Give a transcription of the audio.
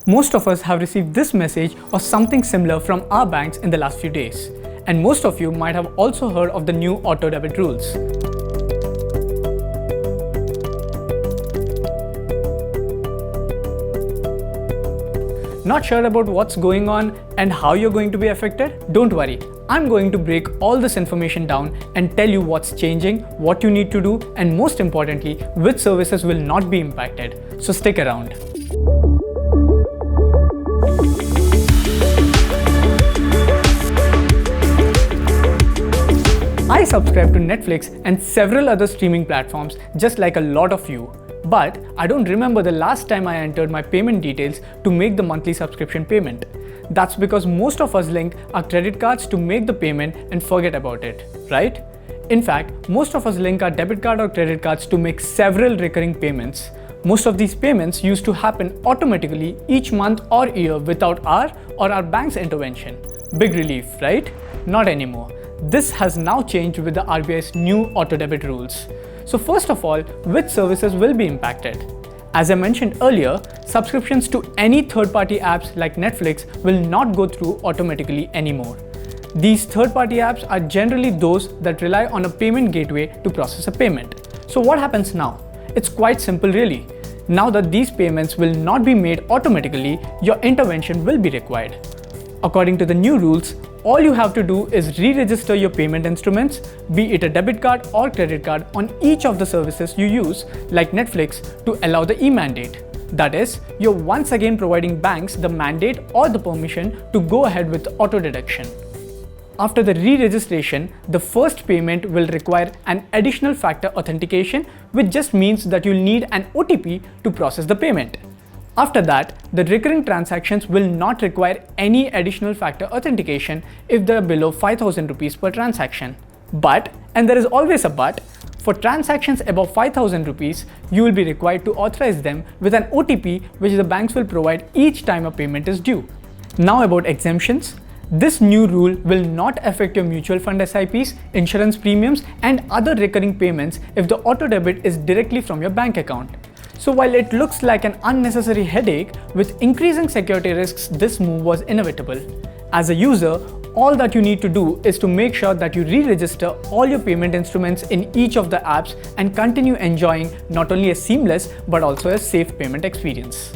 Most of us have received this message or something similar from our banks in the last few days. And most of you might have also heard of the new auto-debit rules. Not sure about what's going on and how you're going to be affected? Don't worry. I'm going to break all this information down and tell you what's changing, what you need to do, and most importantly, which services will not be impacted. So stick around. I subscribe to Netflix and several other streaming platforms just like a lot of you. But I don't remember the last time I entered my payment details to make the monthly subscription payment. That's because most of us link our credit cards to make the payment and forget about it, right? In fact, most of us link our debit card or credit cards to make several recurring payments. Most of these payments used to happen automatically each month or year without our or our bank's intervention. Big relief, right? Not anymore. This has now changed with the RBI's new auto-debit rules. So first of all, which services will be impacted? As I mentioned earlier, subscriptions to any third-party apps like Netflix will not go through automatically anymore. These third-party apps are generally those that rely on a payment gateway to process a payment. So what happens now? It's quite simple really. Now that these payments will not be made automatically, your intervention will be required. According to the new rules, all you have to do is re-register your payment instruments, be it a debit card or credit card, on each of the services you use, like Netflix, to allow the e-mandate. That is, you're once again providing banks the mandate or the permission to go ahead with auto-deduction. After the re-registration, the first payment will require an additional factor authentication, which just means that you'll need an OTP to process the payment. After that, the recurring transactions will not require any additional factor authentication if they are below 5,000 rupees per transaction. But, and there is always a but, for transactions above 5,000 rupees, you will be required to authorize them with an OTP which the banks will provide each time a payment is due. Now about exemptions. This new rule will not affect your mutual fund SIPs, insurance premiums, and other recurring payments if the auto debit is directly from your bank account. So while it looks like an unnecessary headache, with increasing security risks, this move was inevitable. As a user, all that you need to do is to make sure that you re-register all your payment instruments in each of the apps and continue enjoying not only a seamless but also a safe payment experience.